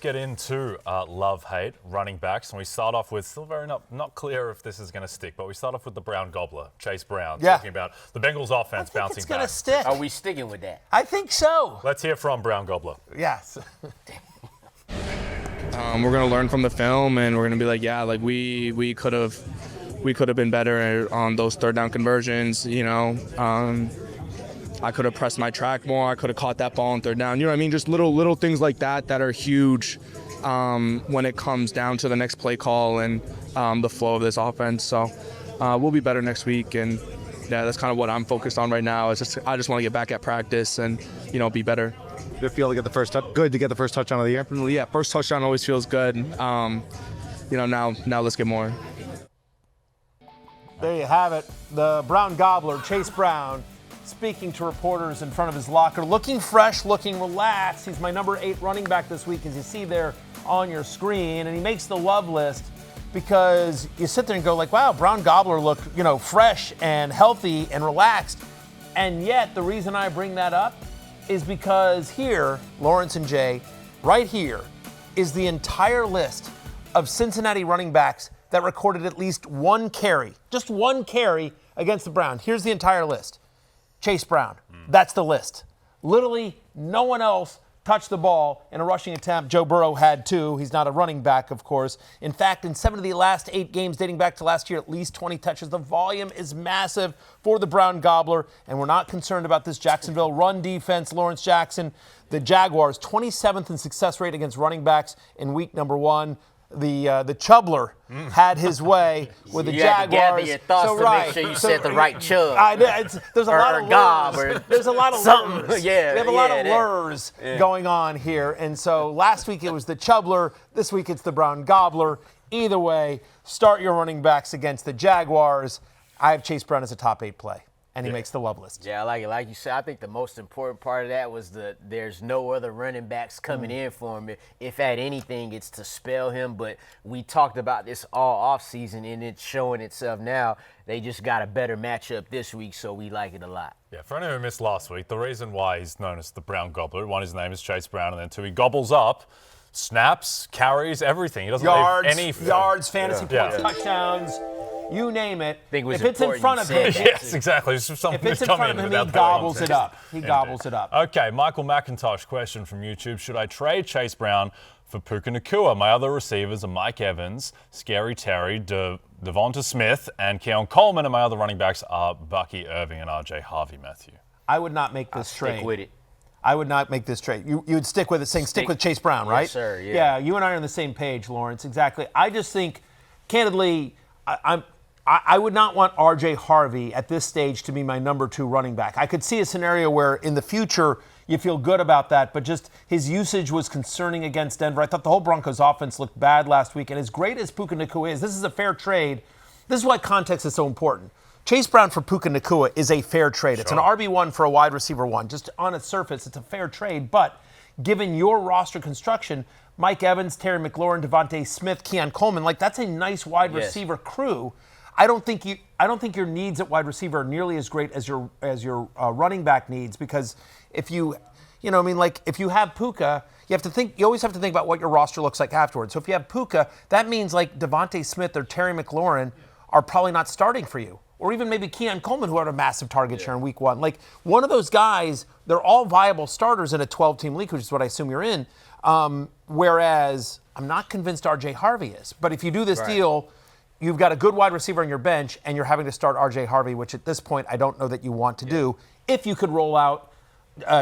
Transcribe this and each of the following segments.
Get into love-hate running backs, and we start off with still very not clear if this is going to stick, but we start off with the Brown Gobbler, Chase Brown, talking about the Bengals offense bouncing it's back. going to stick. Are we sticking with that? I think so. Let's hear from Brown Gobbler. Yes. We're gonna learn from the film, and we're gonna be like, yeah, like we could have been better on those third down conversions. I could have pressed my track more. I could have caught that ball on third down. You know what I mean? Just little things like that are huge when it comes down to the next play call and the flow of this offense. So we'll be better next week, and yeah, that's kind of what I'm focused on right now. I just want to get back at practice and be better. Did it feel to get the first good to get the first touchdown of the year? Yeah, first touchdown always feels good. Now let's get more. There you have it. The Brown Gobbler, Chase Brown, speaking to reporters in front of his locker, looking fresh, looking relaxed. He's my number 8 running back this week, as you see there on your screen, and he makes the love list because you sit there and go like, wow, Brown Gobbler looked, fresh and healthy and relaxed. And yet the reason I bring that up is because here, Lawrence and Jay, right here is the entire list of Cincinnati running backs that recorded at least one carry, just one carry against the Browns. Here's the entire list. Chase Brown, that's the list. Literally no one else touched the ball in a rushing attempt. Joe Burrow had 2. He's not a running back, of course. In fact, in 7 of the last 8 games dating back to last year, at least 20 touches. The volume is massive for the Brown Gobbler, and we're not concerned about this Jacksonville run defense. Lawrence Jackson, the Jaguars, 27th in success rate against running backs in week number 1. The Chubbler had his way with the Jaguars. You had to gather your thoughts to make sure you said the right Chubb. There's a lot of lures. There's a lot of lures. Yeah, we have a lot of lures going on here. And so last week it was the Chubbler. This week it's the Brown Gobbler. Either way, start your running backs against the Jaguars. I have Chase Brown as a top 8 play. And he makes the love list. Yeah, I like it. Like you said, I think the most important part of that was there's no other running backs coming in for him. If at anything, it's to spell him. But we talked about this all offseason, and it's showing itself now. They just got a better matchup this week, so we like it a lot. Yeah, for anyone who missed last week, the reason why he's known as the Brown Gobbler, one, his name is Chase Brown, and then 2, he gobbles up snaps, carries, everything. He doesn't leave any yards, fantasy points, touchdowns. You name it. If it's in front of him. Yes, exactly. If it's in front of him, he gobbles it up. Gobbles it up. Okay, Michael McIntosh, question from YouTube. Should I trade Chase Brown for Puka Nacua? My other receivers are Mike Evans, Scary Terry, Devonta Smith, and Keon Coleman, and my other running backs are Bucky Irving and RJ Harvey Matthew. I would not make this trade. Stick with it. I would not make this trade. You would stick with it, saying stick with Chase Brown, right? Yes, sir. Yeah, you and I are on the same page, Lawrence. Exactly. I just think, candidly, I would not want R.J. Harvey at this stage to be my number 2 running back. I could see a scenario where in the future you feel good about that, but just his usage was concerning against Denver. I thought the whole Broncos offense looked bad last week, and as great as Puka Nacua is, this is a fair trade. This is why context is so important. Chase Brown for Puka Nacua is a fair trade. Sure. It's an RB1 for a wide receiver 1. Just on its surface, it's a fair trade, but given your roster construction, Mike Evans, Terry McLaurin, Devontae Smith, Keon Coleman, that's a nice wide receiver crew. I don't think your needs at wide receiver are nearly as great as your running back needs, because if you have Puka, you always have to think about what your roster looks like afterwards. So if you have Puka, that means Devontae Smith or Terry McLaurin are probably not starting for you, or even maybe Keon Coleman, who had a massive target share in week 1. One of those guys, they're all viable starters in a 12-team league, which is what I assume you're in. Whereas I'm not convinced R.J. Harvey is. But if you do this deal, you've got a good wide receiver on your bench, and you're having to start R.J. Harvey, which at this point I don't know that you want to do. If you could roll out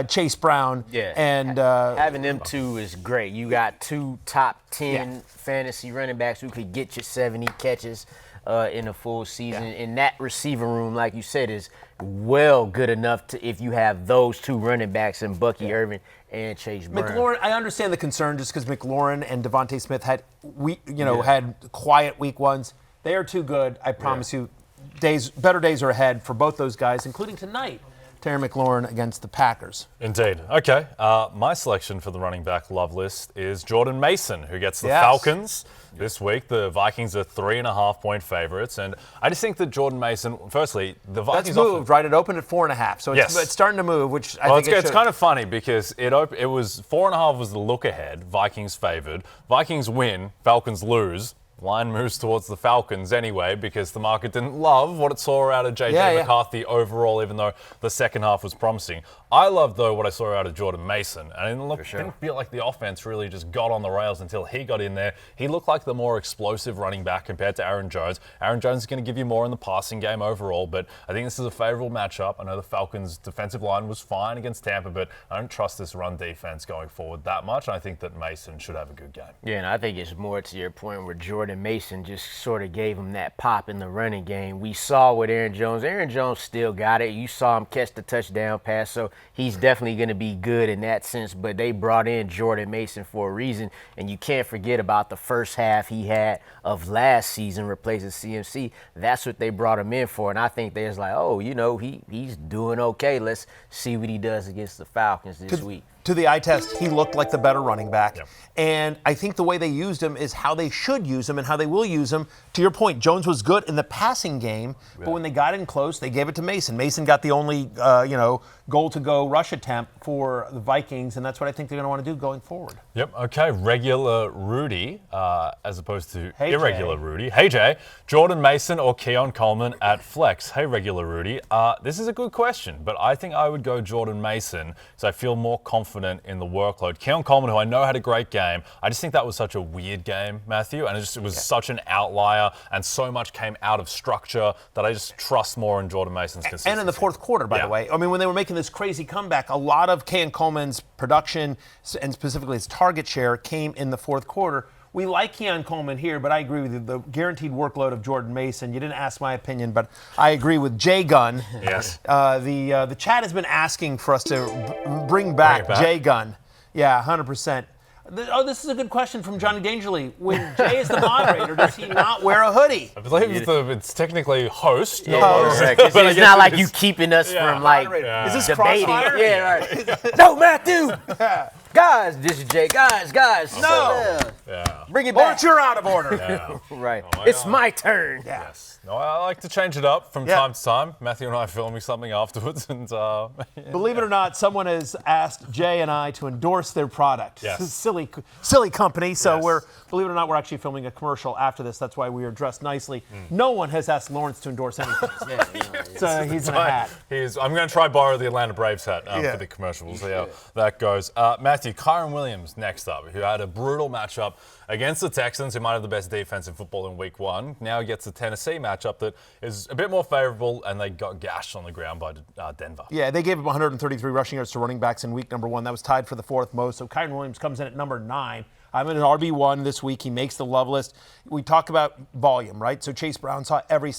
Chase Brown. And having them 2 is great. You got 2 top 10 fantasy running backs who could get you 70 catches in a full season. And that receiver room, like you said, is well good enough to if you have those 2 running backs in Bucky Irving and Chase Brown. McLaurin, I understand the concern just because McLaurin and Devontae Smith had had quiet week 1s. They are too good. I promise you, better days are ahead for both those guys, including tonight. Terry McLaurin against the Packers. Indeed. Okay. My selection for the running back love list is Jordan Mason, who gets the Yes. Falcons this week. The Vikings are 3.5-point favorites. And I just think that Jordan Mason, firstly, the Vikings... That's moved, right? It opened at 4.5. So it's starting to move, which I think it's kind of funny because it was 4.5 was the look ahead. Vikings favored. Vikings win. Falcons lose. Line moves towards the Falcons anyway because the market didn't love what it saw out of J.J. McCarthy overall, even though the second half was promising. I love, though, what I saw out of Jordan Mason. And it didn't feel like the offense really just got on the rails until he got in there. He looked like the more explosive running back compared to Aaron Jones. Aaron Jones is going to give you more in the passing game overall, but I think this is a favorable matchup. I know the Falcons' defensive line was fine against Tampa, but I don't trust this run defense going forward that much. And I think that Mason should have a good game. Yeah, and I think it's more to your point where Jordan Mason just sort of gave him that pop in the running game. We saw with Aaron Jones. Aaron Jones still got it. You saw him catch the touchdown pass, so he's definitely going to be good in that sense. But they brought in Jordan Mason for a reason, and you can't forget about the first half he had of last season replacing CMC. That's what they brought him in for, and I think they're just like, oh, he's doing okay. Let's see what he does against the Falcons this week. To the eye test, he looked like the better running back. Yep. And I think the way they used him is how they should use him and how they will use him. To your point, Jones was good in the passing game, but when they got in close, they gave it to Mason. Mason got the only, goal-to-go rush attempt for the Vikings, and that's what I think they're going to want to do going forward. Yep, okay. Regular Rudy, as opposed to irregular Rudy. Hey, Jay. Jordan Mason or Keon Coleman at flex? Hey, regular Rudy. This is a good question, but I think I would go Jordan Mason because I feel more confident in the workload. Keon Coleman, who I know had a great game, I just think that was such a weird game, Matthew, and it was such an outlier, and so much came out of structure that I just trust more in Jordan Mason's consistency. And in the fourth quarter, by the way. I mean, when they were making this crazy comeback, a lot of Keon Coleman's production, and specifically his target share, came in the fourth quarter. We like Keon Coleman here, but I agree with you. The guaranteed workload of Jordan Mason, you didn't ask my opinion, but I agree with Jay Gunn. Yes. The chat has been asking for us to bring back Jay Gunn. Yeah, 100%. Oh, this is a good question from Johnny Dangerly. When Jay is the moderator, does he not wear a hoodie? I believe it's technically host. It's not like you keeping us from Is this debating. Crossfire? Yeah, right. No, Matthew. Guys, this is Jay. Guys. No. Bring it back. Or you're out of order. Yeah. Right. It's my turn. Yeah. Yes. No, I like to change it up from time to time. Matthew and I are filming something afterwards. And Believe it or not, someone has asked Jay and I to endorse their product. Yes. Silly company. So believe it or not, we're actually filming a commercial after this. That's why we are dressed nicely. No one has asked Lawrence to endorse anything. So he's in a hat. I'm going to try borrow the Atlanta Braves hat for the commercial. We'll see how that goes. Matthew, Kyron Williams next up, who had a brutal matchup against the Texans, who might have the best defense in football in week one. Now gets a Tennessee matchup that is a bit more favorable, and they got gashed on the ground by Denver. Yeah, they gave him 133 rushing yards to running backs in week number one. That was tied for the fourth most. So Kyron Williams comes in at number 9. I'm in an RB1 this week. He makes the love list. We talk about volume, right? So Chase Brown saw every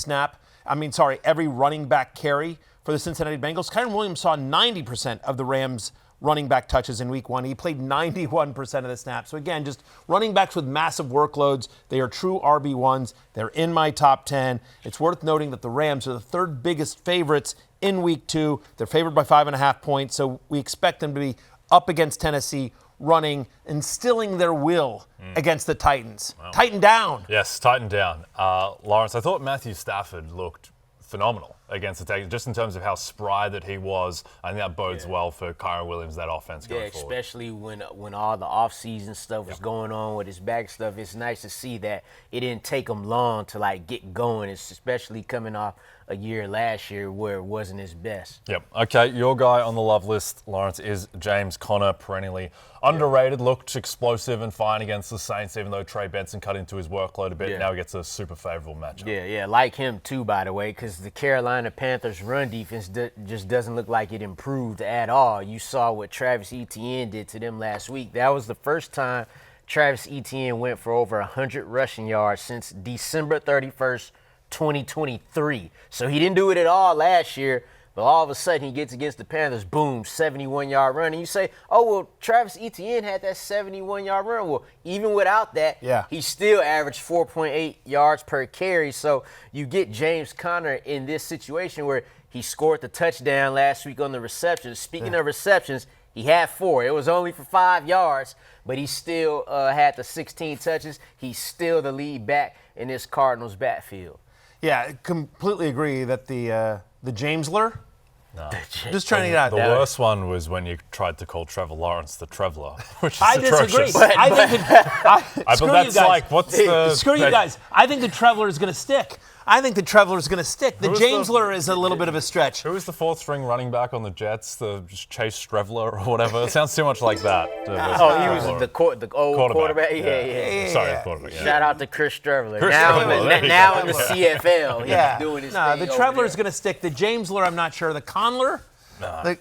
running back carry for the Cincinnati Bengals. Kyron Williams saw 90% of the Rams' running back touches in week one. He played 91% of the snaps. So again, just running backs with massive workloads. They are true RB1s. They're in my top 10. It's worth noting that the Rams are the third biggest favorites in week 2. They're favored by 5.5 points. So we expect them to be up against Tennessee, running, instilling their will against the Titans. Wow. Tighten down. Yes, tighten down. Lawrence, I thought Matthew Stafford looked phenomenal against the Texans, just in terms of how spry that he was. I think that bodes well for Kyron Williams, that offense going forward. Especially when all the off-season stuff was going on with his back stuff. It's nice to see that it didn't take him long to get going, especially coming off a year last year where it wasn't his best. Yep. Okay, your guy on the love list, Lawrence, is James Conner, perennially underrated, looked explosive and fine against the Saints, even though Trey Benson cut into his workload a bit. Now he gets a super favorable matchup. Yeah, like him too, by the way, because the Carolina Panthers run defense just doesn't look like it improved at all. You saw what Travis Etienne did to them last week. That was the first time Travis Etienne went for over 100 rushing yards since December 31st, 2023. So he didn't do it at all last year, but all of a sudden he gets against the Panthers, boom, 71-yard run. And you say, oh, well, Travis Etienne had that 71-yard run. Well, even without that, he still averaged 4.8 yards per carry. So you get James Conner in this situation where He scored the touchdown last week on the receptions. Speaking of receptions, he had 4. It was only for 5 yards, but he still had the 16 touches. He's still the lead back in this Cardinals backfield. Yeah, I completely agree that the Jamesler. No. Just trying to get out The there. worst one was when you tried to call Trevor Lawrence the Traveler, which is I disagree. atrocious. I think But that's like, what's the... Screw you guys. I think the Traveler is going to stick. The Jamesler is a little bit of a stretch. Who was the 4th-string running back on the Jets? The Chase Strevler or whatever? It sounds too much like that. He was the old quarterback. Yeah. Sorry, the quarterback. Yeah. Shout out to Cris Strevler. Chris Now Strevler, in the CFL, he's doing his thing. The Traveler is going to stick. The Jamesler, I'm not sure. The Conler.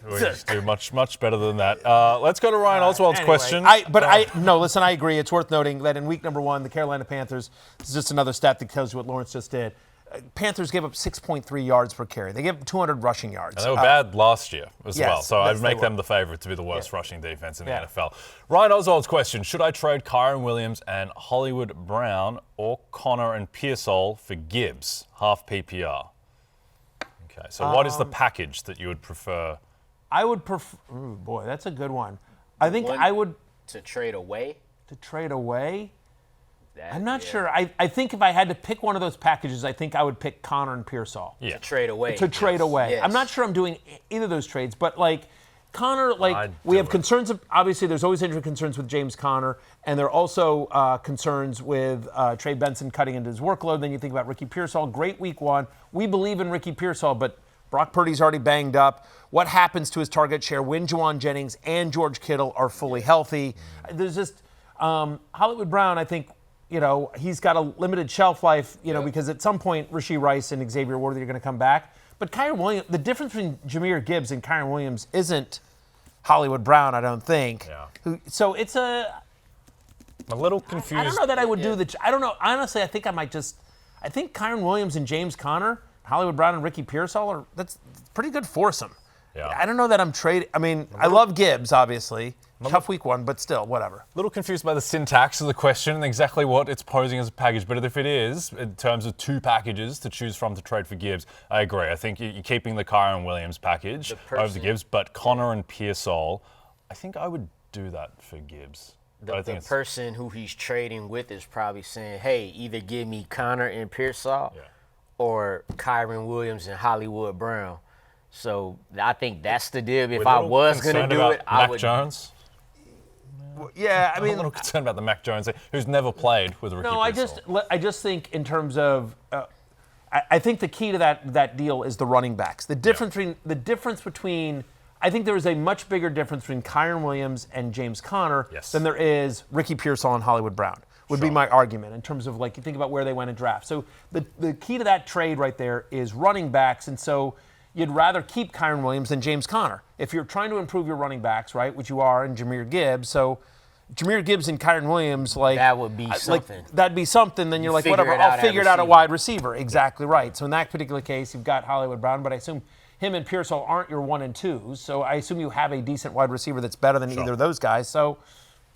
We just do much better than that. Let's go to Ryan Oswald's question. Listen, I agree. It's worth noting that in week number 1, the Carolina Panthers, this is just another stat that tells you what Lawrence just did. Panthers gave up 6.3 yards per carry. They gave up 200 rushing yards. And they were bad last year as well, so I'd make them the favorite to be the worst rushing defense in the NFL. Ryan Oswald's question, should I trade Kyren Williams and Hollywood Brown or Connor and Pearsall for Gibbs, half PPR? Okay, so what is the package that you would prefer? I would prefer, boy, that's a good one. I think I would. To trade away? To trade away? I'm not sure. I think if I had to pick one of those packages, I think I would pick Connor and Pearsall. Yeah. To trade away. To trade away. Yes. I'm not sure I'm doing either of those trades, but Connor, we have concerns of, obviously there's always injury concerns with James Conner, and there are also concerns with Trey Benson cutting into his workload. Then you think about Ricky Pearsall, great week 1. We believe in Ricky Pearsall, but Brock Purdy's already banged up. What happens to his target share when Juwan Jennings and George Kittle are fully healthy? There's just Hollywood Brown, I think, he's got a limited shelf life, because at some point Rashee Rice and Xavier Worthy are going to come back. But Kyren Williams, the difference between Jahmyr Gibbs and Kyren Williams isn't Hollywood Brown, I don't think. Yeah. So it's a little confused. I don't know that I would do I don't know. Honestly, I think I think Kyren Williams and James Conner, Hollywood Brown and Ricky Pearsall that's pretty good foursome. Yeah. I don't know that I'm trading. I mean, I love Gibbs, obviously. Tough week 1, but still, whatever. A little confused by the syntax of the question and exactly what it's posing as a package. But if it is, in terms of 2 packages to choose from to trade for Gibbs, I agree. I think you're keeping the Kyren Williams package over the Gibbs, but Connor and Pearsall, I think I would do that for Gibbs. The person who he's trading with is probably saying, hey, either give me Connor and Pearsall or Kyren Williams and Hollywood Brown. So I think that's the deal. If I was going to do it, I would. Mac Jones? Yeah, I I'm mean, a little concerned about the Mac Jones, who's never played with Ricky Pearsall. No, I just think in terms of, I think the key to that deal is the running backs. The difference between, I think there is a much bigger difference between Kyren Williams and James Conner than there is Ricky Pearsall and Hollywood Brown. Would be my argument in terms of you think about where they went in draft. So the key to that trade right there is running backs, and so you'd rather keep Kyren Williams than James Conner. If you're trying to improve your running backs, right, which you are, and Jahmyr Gibbs, so Jahmyr Gibbs and Kyren Williams, that would be something. That'd be something. Then you're like, whatever, I'll figure it out at wide receiver. Exactly right. So in that particular case, you've got Hollywood Brown, but I assume him and Pearsall aren't your 1 and 2s. So I assume you have a decent wide receiver that's better than either of those guys. So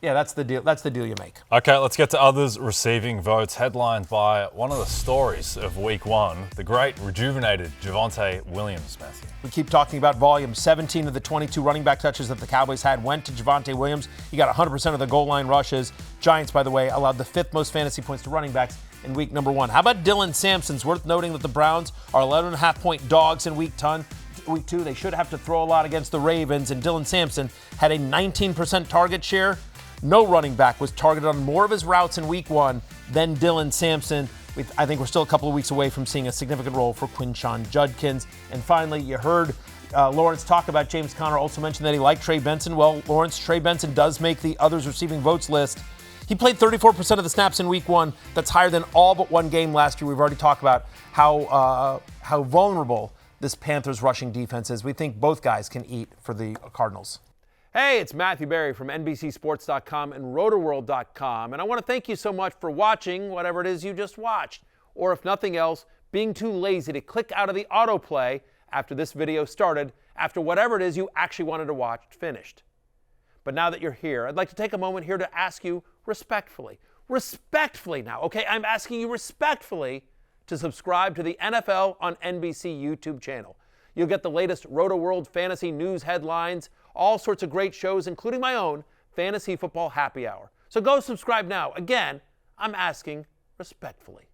yeah, that's the deal. That's the deal you make. Okay, let's get to others receiving votes. Headlined by one of the stories of Week 1, the great rejuvenated Javonte Williams, Matthew. We keep talking about volume. 17 of the 22 running back touches that the Cowboys had went to Javonte Williams. He got 100% of the goal line rushes. Giants, by the way, allowed the 5th most fantasy points to running backs in week number 1. How about Dylan Sampson's? Worth noting that the Browns are 11.5-point dogs in week 2. They should have to throw a lot against the Ravens, and Dylan Sampson had a 19% target share. No running back was targeted on more of his routes in week 1 than Dylan Sampson. I think we're still a couple of weeks away from seeing a significant role for Quinshon Judkins. And finally, you heard Lawrence talk about James Conner, also mentioned that he liked Trey Benson. Well, Lawrence, Trey Benson does make the others receiving votes list. He played 34% of the snaps in week 1. That's higher than all but one game last year. We've already talked about how vulnerable this Panthers rushing defense is. We think both guys can eat for the Cardinals. Hey, it's Matthew Berry from NBCSports.com and RotoWorld.com, and I want to thank you so much for watching whatever it is you just watched, or if nothing else, being too lazy to click out of the autoplay after this video started, after whatever it is you actually wanted to watch finished. But now that you're here, I'd like to take a moment here to ask you respectfully now, okay? I'm asking you respectfully to subscribe to the NFL on NBC YouTube channel. You'll get the latest Roto-World fantasy news headlines, all sorts of great shows, including my own Fantasy Football Happy Hour. So go subscribe now. Again, I'm asking respectfully.